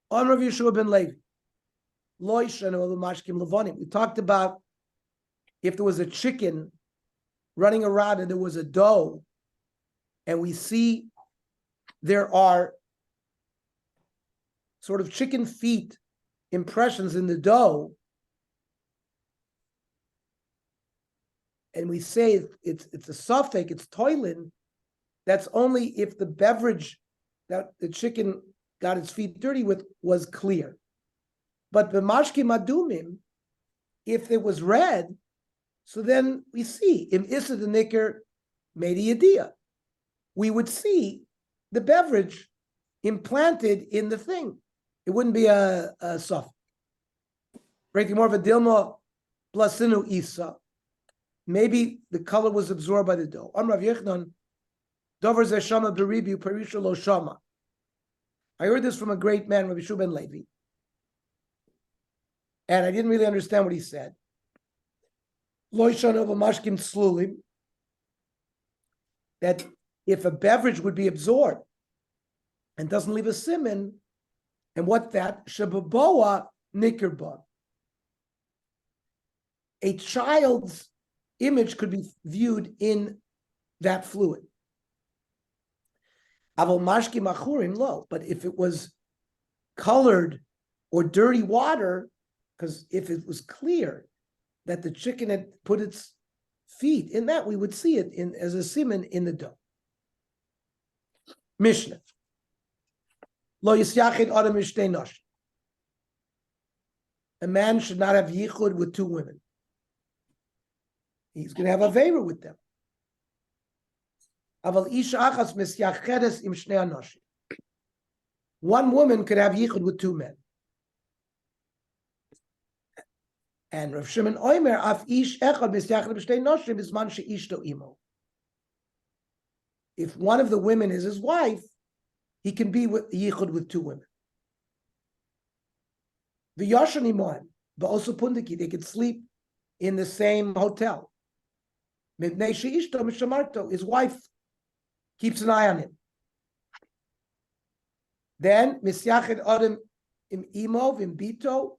On Rav Yeshua ben Levi. We talked about if there was a chicken running around and there was a dough, and we see there are sort of chicken feet impressions in the dough, and we say it's a suffix, it's toilin, that's only if the beverage that the chicken got its feet dirty with was clear. But b'mashkim adumim, if it was red, so then we see im issa the nicker made a yediyah. We would see the beverage implanted in the thing. It wouldn't be a suffix. Breaking more of a dilma plasinu isa. Maybe the color was absorbed by the dough. Amrav Yechnon, Dover zeshama beribu perisha lo shama. I heard this from a great man, Rabbi Yeshua ben Levi, and I didn't really understand what he said. Lo shana v'mashkim slulim, that if a beverage would be absorbed and doesn't leave a siman, and what that shababoa nikerba, a child's image could be viewed in that fluid. Aval mashki machurim lo, but if it was colored or dirty water, because if it was clear that the chicken had put its feet in that, we would see it in as a siman in the dough. Mishnah. Lo yisyachid adam mishtei nosh. A man should not have yichud with two women. He's going to have a favor with them. Aval isha achas misyachedes im shnei anoshim. One woman could have yichud with two men. And Rav Shimon Oimer af ish echad misyached b'shtei noshim bisman sheishto imo. If one of the women is his wife, he can be with yichud with two women. The yashan imoim, but also pundiki, they could sleep in the same hotel. Mipnei sheishto mishamarto, his wife keeps an eye on him. Then misyached adam im imo v'imbito.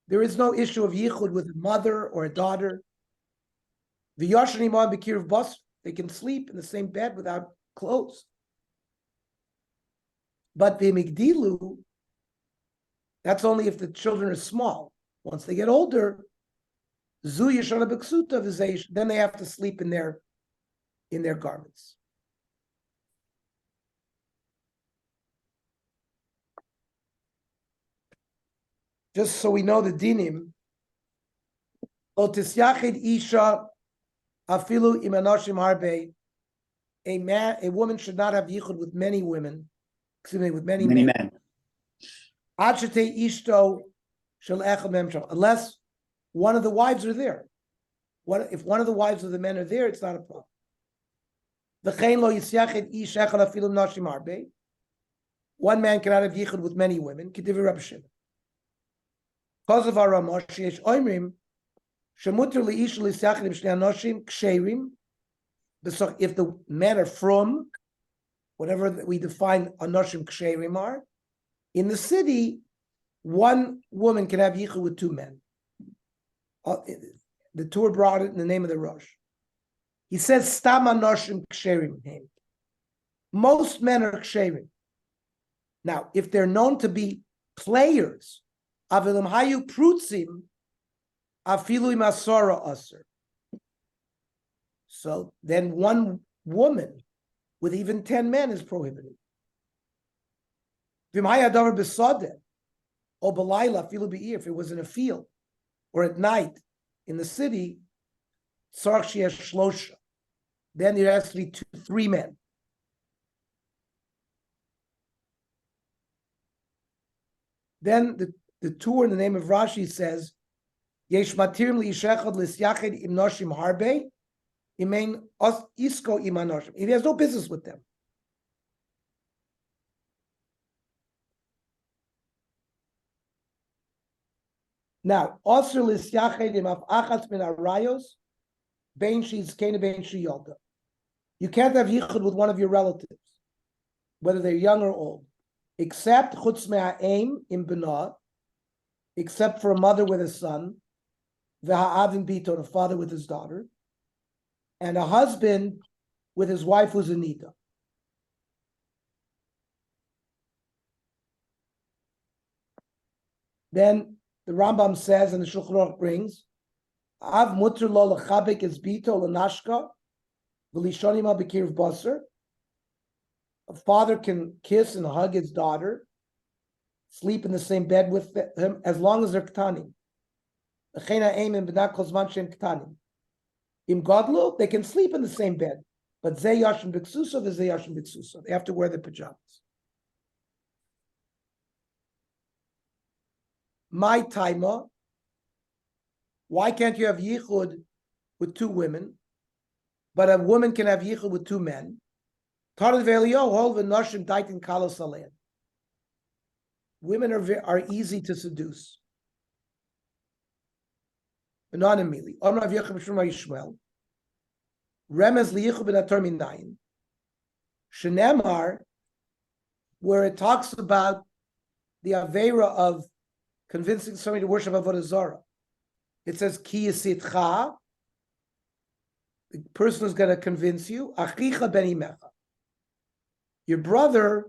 There is no issue of yichud with a mother or a daughter. The yashan imoim b'kirav bas, they can sleep in the same bed without clothes. But the migdilu, that's only if the children are small. Once they get older, zu yeshana b'ksuta v'zeish, then they have to sleep in their garments. Just so we know the dinim, lo tisyachid isha afilu im anoshim harbe. A woman should not have yichud with many women. Excuse me, with many men. Achete ishto shel echad mem sham. Unless one of the wives are there. If one of the wives of the men are there, it's not a problem. V'chein lo yisyachid ish echad afilu noshim harbe. One man cannot have yichud with many women. K'divrei Rabbi Shimon. Because of our Ramosh, yesh oimrim shemuter leish lisyachid b'shnei anoshim ksherim. If the men are from, whatever we define anoshim ksherim are, in the city, one woman can have yichud with two men. The Torah brought it in the name of the Rosh. He says stam anoshim ksherim. Most men are ksherim. Now, if they're known to be players, avilim hayu prutzim afilu imasora aser. So then one woman with even 10 men is prohibited. If it was in a field or at night in the city, then there has to be 3 men. Then the Torah in the name of Rashi says, Yesh matirim li'ishechad lisyachid im noshim harbe. If he has no business with them. Now, also lisyached imaf achatz min arayos, bein sheizkena bein sheyolda. You can't have yichud with one of your relatives, whether they're young or old. except chutz me'a'em im b'na, except for a mother with a son, v'ha'avim bito, a father with his daughter, and a husband with his wife who's a nida. Then the Rambam says, and the Shulchan Aruch brings, Av mutter lo lechabek es bito lenashka v'lishonima b'kirv basar. A father can kiss and hug his daughter, sleep in the same bed with him, as long as they're ktanim. Im godlu, they can sleep in the same bed, but zeh yashin b'ksusa v'zeh yashin b'ksusa. They have to wear their pajamas. My taima, why can't you have yichud with two women, but a woman can have yichud with two men? Women are easy to seduce. Remez liyichud b'natar minayin. Shenemar, where it talks about the avera of convincing somebody to worship Avodah Zarah. It says, Ki yisitcha, the person who's going to convince you, achicha ben imecha, your brother,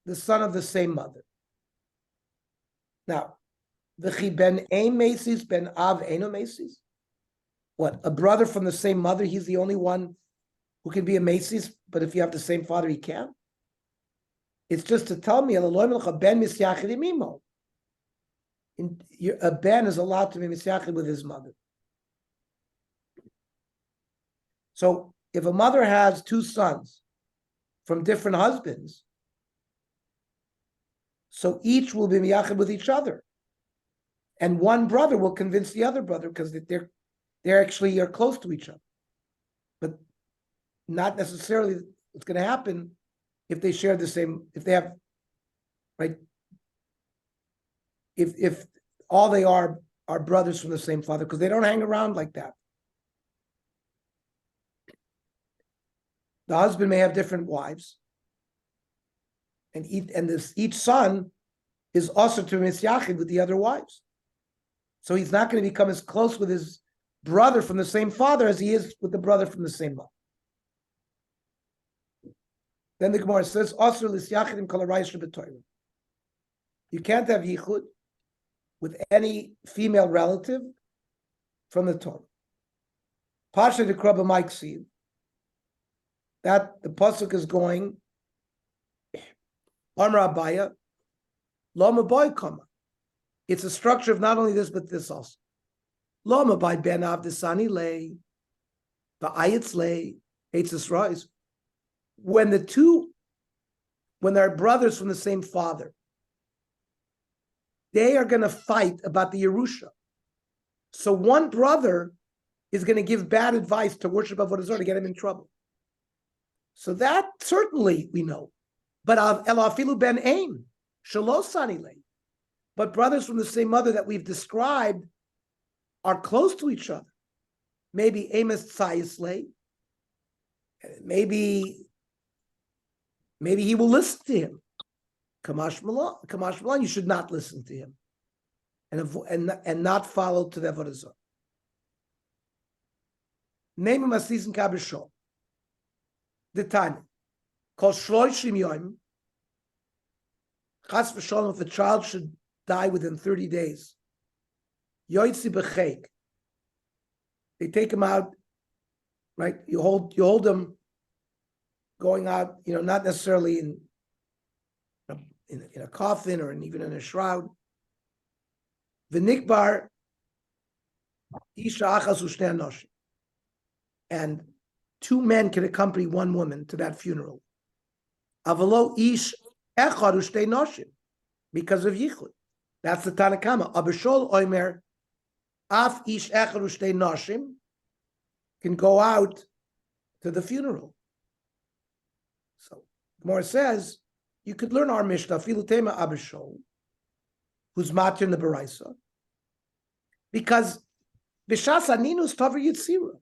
the son of the same mother. Now, v'chi ben ein mesis, ben av eino mesis. What, a brother from the same mother, he's the only one who can be a mesis, but if you have the same father, he can't? It's just to tell me, ben misyachid imimo. A ben is allowed to be misyachid with his mother. So if a mother has two sons from different husbands, so each will be miyachid with each other, and one brother will convince the other brother because they're actually are close to each other, but not necessarily what's going to happen if they share the same. If they have, right? If all they are brothers from the same father, because they don't hang around like that. The husband may have different wives, and each son is also to misyachid with the other wives. So he's not going to become as close with his brother from the same father as he is with the brother from the same mother. Then the Gemara says, "Asur l'syachidim kol harayis shebetorim." You can't have yichud with any female relative from the Torah. Pasha de Krabba Mike that the pasuk is going, Amra Abaya, Lama Boy Kama. It's a structure of not only this, but this also. Lama by Ben Avdesani lay, the Ayatz lay, Eitzis rise. When they're brothers from the same father, they are going to fight about the Yerusha. So one brother is going to give bad advice to worship Avodah Zarah to get him in trouble. So that certainly we know. But Elafilu ben Aim, Shalosani lay. But brothers from the same mother that we've described are close to each other. Maybe Amos Tzayis lay. Maybe he will listen to him. Kamash Malan, you should not listen to him, and not follow to the Avodah Zarah. Name him a season kabishol. The time called shloishim yom. Chas v'sholom, if a child should die within 30 days, yoytzi b'cheik. They take him out, right? You hold him going out, not necessarily in a coffin or even in a shroud. V'nikbar isha achas u'shnei anoshim. And two men can accompany one woman to that funeral. Avalo ish echad u'shtei noshim, because of yichud. That's the Tanakama. Abishol oimer af ish echad u'shtei noshim can go out to the funeral. So Gemara says you could learn our Mishnah, Filutema Abishol, who's matir in the Baraisa, because Bishas Aninus Taver Yitzira.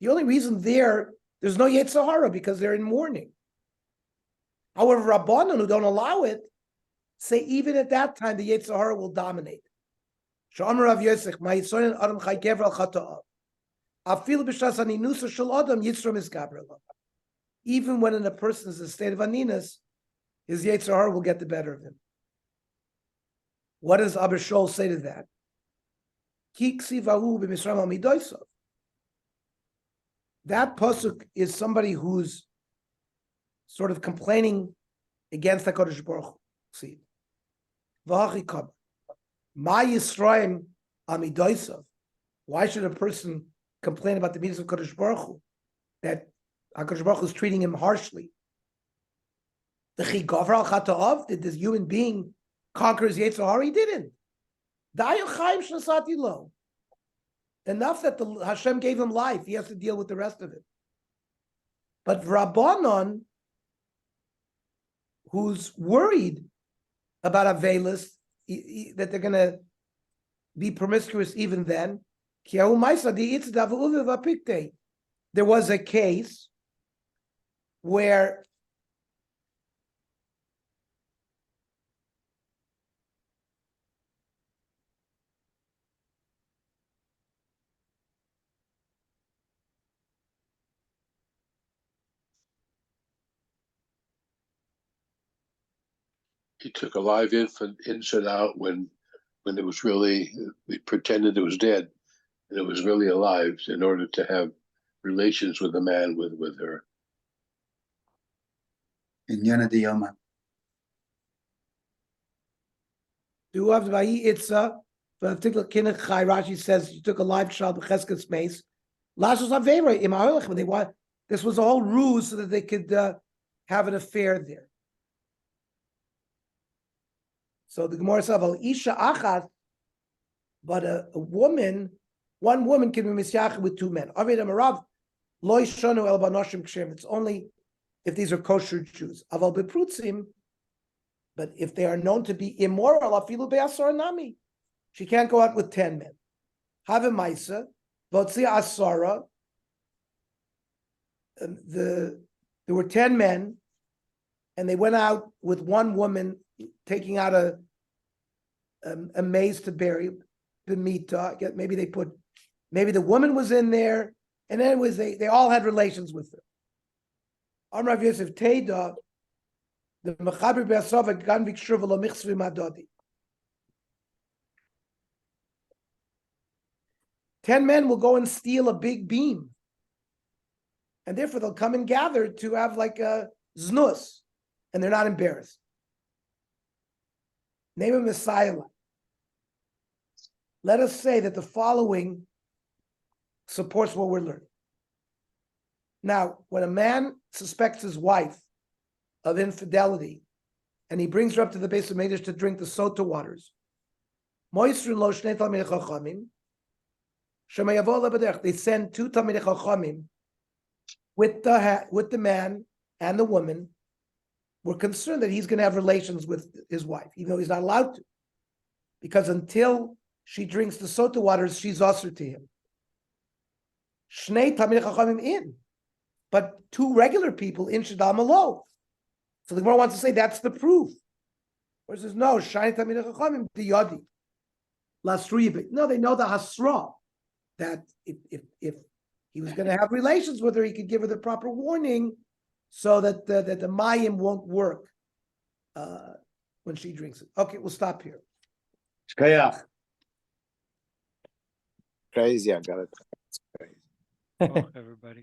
The only reason there's no Yetzirah because they're in mourning. However, Rabbanan, who don't allow it, say even at that time the Yetzer Hara will dominate. Sh'amar Rav Yosef, ma'yitzonin adam chay gever al chata'av. Afilu b'shas aninusa shel adam yitzrom is gabriel. Even when in a person is in a state of aninus, his Yetzer Hara will get the better of him. What does Abba Shol say to that? That pasuk is somebody who's sort of complaining against HaKadosh Baruch Hu. See, Ma Yisraim Amidoisav. Why should a person complain about the mitzvah of Kadosh Baruch Hu, that HaKadosh Baruch Hu is treating him harshly? The Chigavar al Chata'av, did this human being conquer his Yetzer Hara? He didn't. Enough that the Hashem gave him life. He has to deal with the rest of it. But Rabbanon, who's worried about Avelis, that they're going to be promiscuous even then, there was a case where he took a live infant inside out when it was really, we pretended it was dead and it was really alive in order to have relations with a man with her. Inyana de Yoma. do have the Itza, but a particular Kinech Chai, Rashi says you took a live child with Cheskes mace. Lashos Avera in Ma'olech, when they want, this was a whole ruse so that they could have an affair there. So the Gemara says, Isha Achat, but a woman, one woman can be misyach with two men. It's only if these are kosher Jews. Aval beprutzim, but if they are known to be immoral, afilu be'asar nami, she can't go out with 10 men. Have a maisa, votzi asara. There were 10 men, and they went out with one woman, taking out a maze to bury the mita. Maybe the woman was in there, and then they all had relations with her. Amar Rav Yosef Teda, the mechaber be'asava gan v'kshuv lo michzvi madodi. 10 men will go and steal a big beam, and therefore they'll come and gather to have like a znus, and they're not embarrassed. Name a Messiah. Let us say that the following supports what we're learning. Now, when a man suspects his wife of infidelity, and he brings her up to the base of Medrash to drink the sota waters, they send 2 Talmidei Chachamim with the man and the woman. We're concerned that he's going to have relations with his wife, even though he's not allowed to, because until she drinks the sota waters, she's usher to him. Shnei Talmidei Chachamim in, but 2 regular people in Shadam Alo. So the Gemara wants to say that's the proof. Or it says no, Shnei Talmidei Chachamim biyadi lasriyibik. No, they know the hasra, that if he was going to have relations with her, he could give her the proper warning, so that the mayim won't work when she drinks it. Okay, we'll stop here. Crazy, I got it. It's crazy. Oh, everybody.